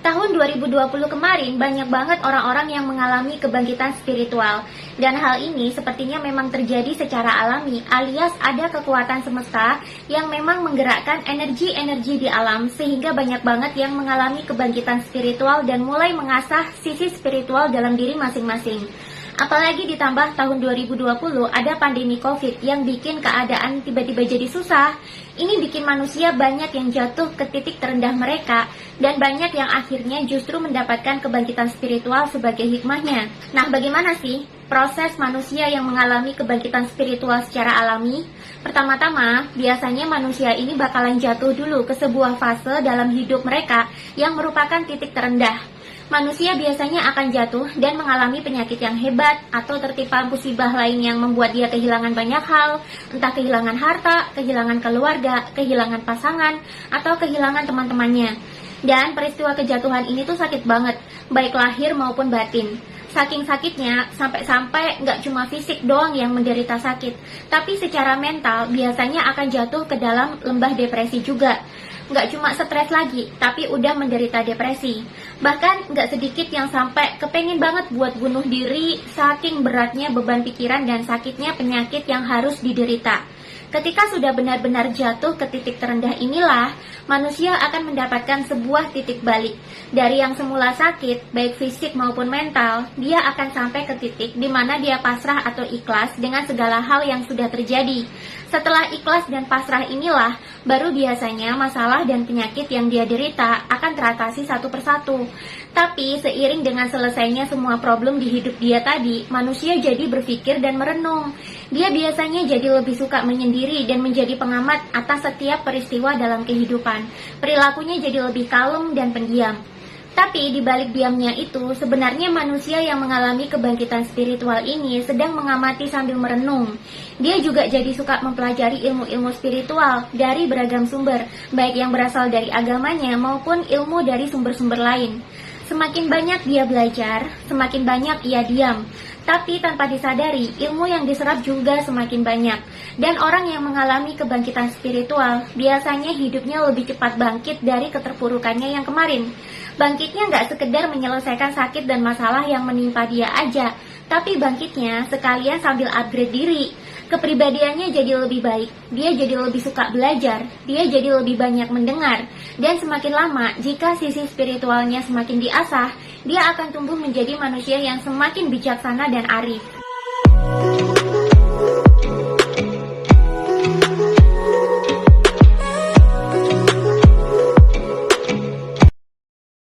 Tahun 2020 kemarin banyak banget orang-orang yang mengalami kebangkitan spiritual. Dan hal ini sepertinya memang terjadi secara alami, alias ada kekuatan semesta yang memang menggerakkan energi-energi di alam sehingga banyak banget yang mengalami kebangkitan spiritual dan mulai mengasah sisi spiritual dalam diri masing-masing. Apalagi ditambah tahun 2020 ada pandemi COVID yang bikin keadaan tiba-tiba jadi susah. Ini bikin manusia banyak yang jatuh ke titik terendah mereka dan banyak yang akhirnya justru mendapatkan kebangkitan spiritual sebagai hikmahnya. Nah, bagaimana sih proses manusia yang mengalami kebangkitan spiritual secara alami? Pertama-tama, biasanya manusia ini bakalan jatuh dulu ke sebuah fase dalam hidup mereka yang merupakan titik terendah. Manusia biasanya akan jatuh dan mengalami penyakit yang hebat atau tertimpa musibah lain yang membuat dia kehilangan banyak hal, entah kehilangan harta, kehilangan keluarga, kehilangan pasangan, atau kehilangan teman-temannya. Dan peristiwa kejatuhan ini tuh sakit banget, baik lahir maupun batin. Saking sakitnya, sampai-sampai nggak cuma fisik doang yang menderita sakit, tapi secara mental biasanya akan jatuh ke dalam lembah depresi juga. Nggak cuma stres lagi, tapi udah menderita depresi. Bahkan nggak sedikit yang sampai kepengen banget buat bunuh diri saking beratnya beban pikiran dan sakitnya penyakit yang harus diderita. Ketika sudah benar-benar jatuh ke titik terendah inilah, manusia akan mendapatkan sebuah titik balik. Dari yang semula sakit, baik fisik maupun mental, dia akan sampai ke titik di mana dia pasrah atau ikhlas dengan segala hal yang sudah terjadi. Setelah ikhlas dan pasrah inilah, baru biasanya masalah dan penyakit yang dia derita akan teratasi satu persatu. Tapi seiring dengan selesainya semua problem di hidup dia tadi, manusia jadi berpikir dan merenung. Dia biasanya jadi lebih suka menyendiri dan menjadi pengamat atas setiap peristiwa dalam kehidupan. Perilakunya jadi lebih kalem dan pendiam. Tapi di balik diamnya itu, sebenarnya manusia yang mengalami kebangkitan spiritual ini sedang mengamati sambil merenung. Dia juga jadi suka mempelajari ilmu-ilmu spiritual dari beragam sumber, baik yang berasal dari agamanya maupun ilmu dari sumber-sumber lain. Semakin banyak dia belajar, semakin banyak ia diam. Tapi tanpa disadari, ilmu yang diserap juga semakin banyak. Dan orang yang mengalami kebangkitan spiritual, biasanya hidupnya lebih cepat bangkit dari keterpurukannya yang kemarin. Bangkitnya nggak sekedar menyelesaikan sakit dan masalah yang menimpa dia aja, tapi bangkitnya sekalian sambil upgrade diri. Kepribadiannya jadi lebih baik, dia jadi lebih suka belajar, dia jadi lebih banyak mendengar. Dan semakin lama, jika sisi spiritualnya semakin diasah, dia akan tumbuh menjadi manusia yang semakin bijaksana dan arif.